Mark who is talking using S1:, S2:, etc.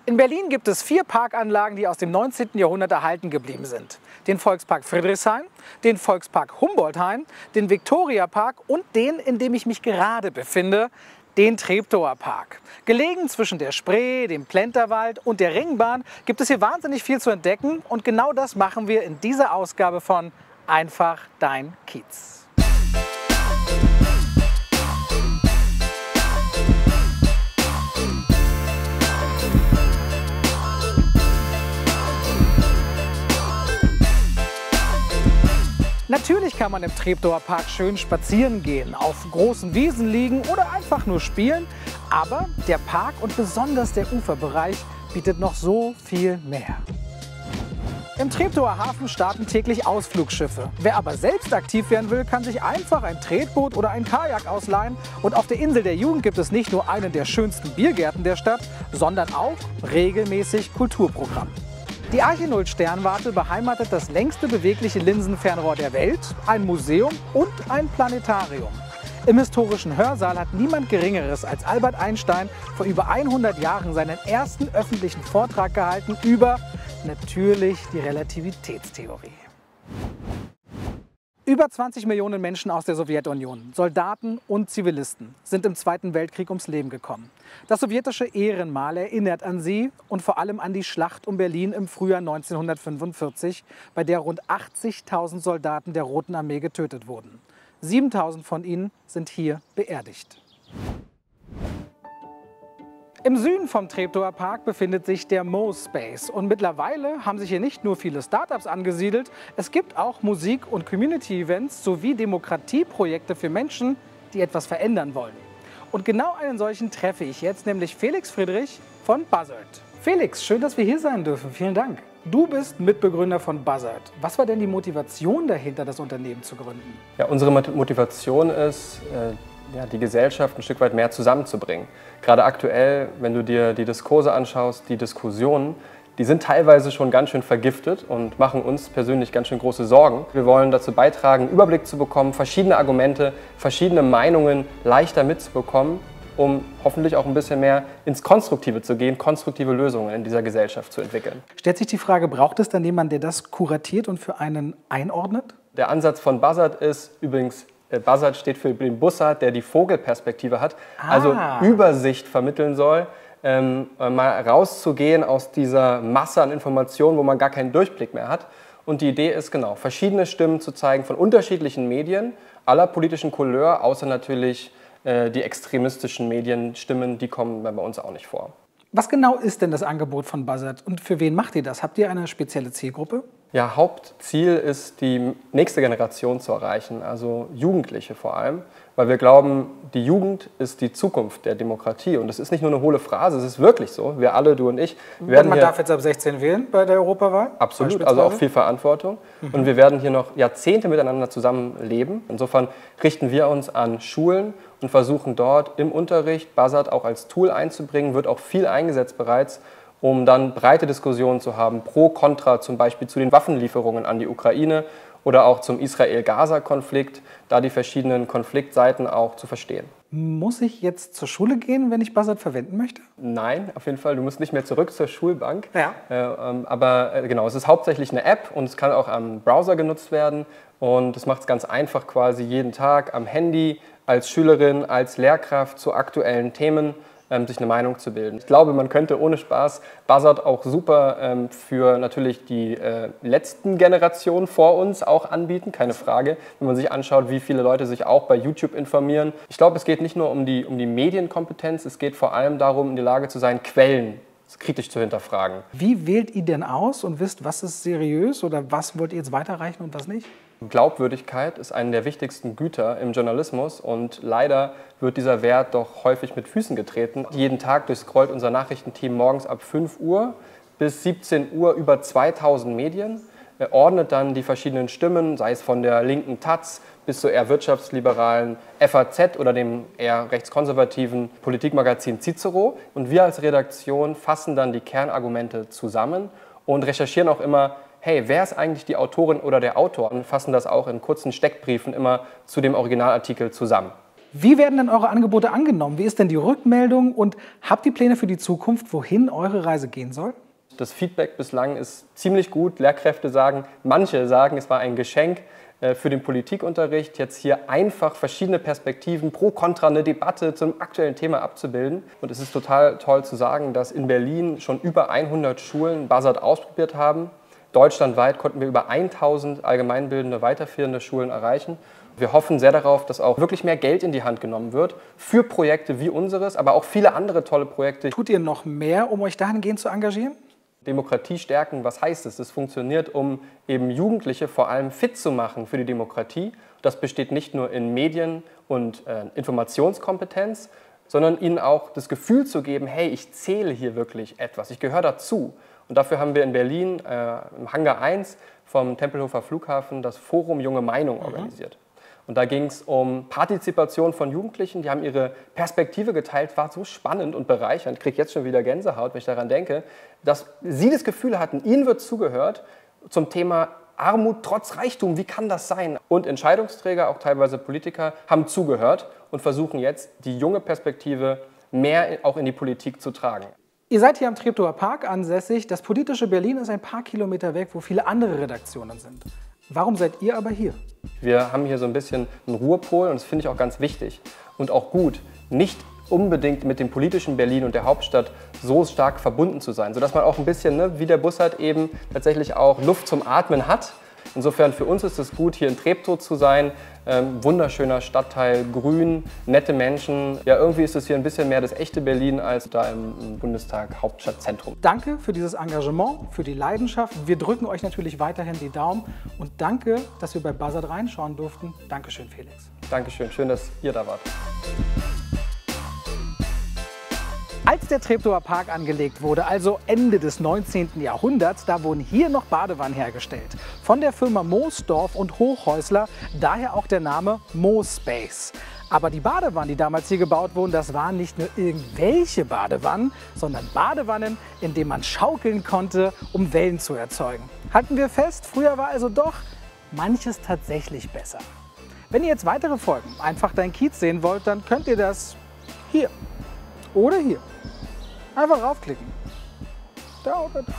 S1: In Berlin gibt es 4 Parkanlagen, die aus dem 19. Jahrhundert erhalten geblieben sind. Den Volkspark Friedrichshain, den Volkspark Humboldthain, den Viktoriapark und den, in dem ich mich gerade befinde, den Treptower Park. Gelegen zwischen der Spree, dem Plenterwald und der Ringbahn gibt es hier wahnsinnig viel zu entdecken und genau das machen wir in dieser Ausgabe von Einfach dein Kiez. Natürlich kann man im Treptower Park schön spazieren gehen, auf großen Wiesen liegen oder einfach nur spielen. Aber der Park und besonders der Uferbereich bietet noch so viel mehr. Im Treptower Hafen starten täglich Ausflugschiffe. Wer aber selbst aktiv werden will, kann sich einfach ein Tretboot oder ein Kajak ausleihen. Und auf der Insel der Jugend gibt es nicht nur einen der schönsten Biergärten der Stadt, sondern auch regelmäßig Kulturprogramm. Die Arche 0 Sternwarte beheimatet das längste bewegliche Linsenfernrohr der Welt, ein Museum und ein Planetarium. Im historischen Hörsaal hat niemand Geringeres als Albert Einstein vor über 100 Jahren seinen ersten öffentlichen Vortrag gehalten über, natürlich, die Relativitätstheorie. Über 20 Millionen Menschen aus der Sowjetunion, Soldaten und Zivilisten, sind im Zweiten Weltkrieg ums Leben gekommen. Das sowjetische Ehrenmal erinnert an sie und vor allem an die Schlacht um Berlin im Frühjahr 1945, bei der rund 80.000 Soldaten der Roten Armee getötet wurden. 7.000 von ihnen sind hier beerdigt. Im Süden vom Treptower Park befindet sich der Mo-Space und mittlerweile haben sich hier nicht nur viele Startups angesiedelt, es gibt auch Musik- und Community-Events sowie Demokratieprojekte für Menschen, die etwas verändern wollen. Und genau einen solchen treffe ich jetzt, nämlich Felix Friedrich von Buzzard. Felix, schön, dass wir hier sein dürfen. Vielen Dank. Du bist Mitbegründer von Buzzard. Was war denn die Motivation dahinter, das Unternehmen zu gründen?
S2: Ja, unsere Motivation ist, die Gesellschaft ein Stück weit mehr zusammenzubringen. Gerade aktuell, wenn du dir die Diskurse anschaust, die Diskussionen, die sind teilweise schon ganz schön vergiftet und machen uns persönlich ganz schön große Sorgen. Wir wollen dazu beitragen, einen Überblick zu bekommen, verschiedene Argumente, verschiedene Meinungen leichter mitzubekommen, um hoffentlich auch ein bisschen mehr ins Konstruktive zu gehen, konstruktive Lösungen in dieser Gesellschaft zu entwickeln.
S1: Stellt sich die Frage, braucht es dann jemanden, der das kuratiert und für einen einordnet? Der
S2: Ansatz von Buzzard ist übrigens, Buzzard steht für den Bussard, der die Vogelperspektive hat, also Übersicht vermitteln soll, mal rauszugehen aus dieser Masse an Informationen, wo man gar keinen Durchblick mehr hat. Und die Idee ist genau, verschiedene Stimmen zu zeigen von unterschiedlichen Medien, aller politischen Couleur, außer natürlich die extremistischen Medienstimmen, die kommen bei uns auch nicht vor.
S1: Was genau ist denn das Angebot von Buzzard und für wen macht ihr das? Habt ihr eine spezielle Zielgruppe?
S2: Ja, Hauptziel ist, die nächste Generation zu erreichen, also Jugendliche vor allem, weil wir glauben, die Jugend ist die Zukunft der Demokratie und das ist nicht nur eine hohle Phrase, es ist wirklich so. Wir alle, du und ich,
S1: werden man darf jetzt ab 16 wählen bei der Europawahl?
S2: Absolut, also auch viel Verantwortung. Und wir werden hier noch Jahrzehnte miteinander zusammenleben. Insofern richten wir uns an Schulen und versuchen dort im Unterricht Buzzard auch als Tool einzubringen, wird auch viel eingesetzt bereits, um dann breite Diskussionen zu haben, pro, contra, zum Beispiel zu den Waffenlieferungen an die Ukraine oder auch zum Israel-Gaza-Konflikt, da die verschiedenen Konfliktseiten auch zu verstehen.
S1: Muss ich jetzt zur Schule gehen, wenn ich Buzzard verwenden möchte?
S2: Nein, auf jeden Fall. Du musst nicht mehr zurück zur Schulbank.
S1: Ja.
S2: Aber genau, es ist hauptsächlich eine App und es kann auch am Browser genutzt werden. Und es macht es ganz einfach quasi jeden Tag am Handy als Schülerin, als Lehrkraft zu aktuellen Themen sich eine Meinung zu bilden. Ich glaube, man könnte ohne Spaß Buzzard auch super für natürlich die letzten Generationen vor uns auch anbieten, keine Frage. Wenn man sich anschaut, wie viele Leute sich auch bei YouTube informieren. Ich glaube, es geht nicht nur um die Medienkompetenz, es geht vor allem darum, in der Lage zu sein, Quellen kritisch zu hinterfragen.
S1: Wie wählt ihr denn aus und wisst, was ist seriös oder was wollt ihr jetzt weiterreichen und was nicht?
S2: Glaubwürdigkeit ist eine der wichtigsten Güter im Journalismus und leider wird dieser Wert doch häufig mit Füßen getreten. Jeden Tag durchscrollt unser Nachrichtenteam morgens ab 5 Uhr bis 17 Uhr über 2000 Medien, ordnet dann die verschiedenen Stimmen, sei es von der linken Taz bis zur eher wirtschaftsliberalen FAZ oder dem eher rechtskonservativen Politikmagazin Cicero. Und wir als Redaktion fassen dann die Kernargumente zusammen und recherchieren auch immer, hey, wer ist eigentlich die Autorin oder der Autor? Und fassen das auch in kurzen Steckbriefen immer zu dem Originalartikel zusammen.
S1: Wie werden denn eure Angebote angenommen? Wie ist denn die Rückmeldung und habt ihr Pläne für die Zukunft, wohin eure Reise gehen soll?
S2: Das Feedback bislang ist ziemlich gut. Lehrkräfte sagen, manche sagen, es war ein Geschenk für den Politikunterricht, jetzt hier einfach verschiedene Perspektiven, pro, kontra, eine Debatte zum aktuellen Thema abzubilden. Und es ist total toll zu sagen, dass in Berlin schon über 100 Schulen Buzzard ausprobiert haben. Deutschlandweit konnten wir über 1000 allgemeinbildende, weiterführende Schulen erreichen. Wir hoffen sehr darauf, dass auch wirklich mehr Geld in die Hand genommen wird für Projekte wie unseres, aber auch viele andere tolle Projekte.
S1: Tut ihr noch mehr, um euch dahingehend zu engagieren?
S2: Demokratie stärken, was heißt es? Das funktioniert, um eben Jugendliche vor allem fit zu machen für die Demokratie. Das besteht nicht nur in Medien- und Informationskompetenz, sondern ihnen auch das Gefühl zu geben, hey, ich zähle hier wirklich etwas, ich gehöre dazu. Und dafür haben wir in Berlin im Hangar 1 vom Tempelhofer Flughafen das Forum Junge Meinung organisiert. Und da ging es um Partizipation von Jugendlichen, die haben ihre Perspektive geteilt, war so spannend und bereichernd. Ich kriege jetzt schon wieder Gänsehaut, wenn ich daran denke, dass sie das Gefühl hatten, ihnen wird zugehört zum Thema Armut trotz Reichtum, wie kann das sein? Und Entscheidungsträger, auch teilweise Politiker, haben zugehört und versuchen jetzt, die junge Perspektive mehr auch in die Politik zu tragen.
S1: Ihr seid hier am Treptower Park ansässig. Das politische Berlin ist ein paar Kilometer weg, wo viele andere Redaktionen sind. Warum seid ihr aber hier?
S2: Wir haben hier so ein bisschen einen Ruhepol und das finde ich auch ganz wichtig und auch gut, nicht unbedingt mit dem politischen Berlin und der Hauptstadt so stark verbunden zu sein, sodass man auch ein bisschen, ne, wie der Bussard eben tatsächlich auch Luft zum Atmen hat. Insofern für uns ist es gut, hier in Treptow zu sein. Wunderschöner Stadtteil, grün, nette Menschen. Ja, irgendwie ist es hier ein bisschen mehr das echte Berlin als da im Bundestag Hauptstadtzentrum.
S1: Danke für dieses Engagement, für die Leidenschaft. Wir drücken euch natürlich weiterhin die Daumen und danke, dass wir bei Buzzard reinschauen durften. Dankeschön, Felix.
S2: Dankeschön, schön, dass ihr da wart.
S1: Als der Treptower Park angelegt wurde, also Ende des 19. Jahrhunderts, da wurden hier noch Badewannen hergestellt. Von der Firma Moosdorf und Hochhäusler, daher auch der Name Moospace. Aber die Badewannen, die damals hier gebaut wurden, das waren nicht nur irgendwelche Badewannen, sondern Badewannen, in denen man schaukeln konnte, um Wellen zu erzeugen. Halten wir fest, früher war also doch manches tatsächlich besser. Wenn ihr jetzt weitere Folgen einfach dein Kiez sehen wollt, dann könnt ihr das hier oder hier. Einfach raufklicken. Da oder da.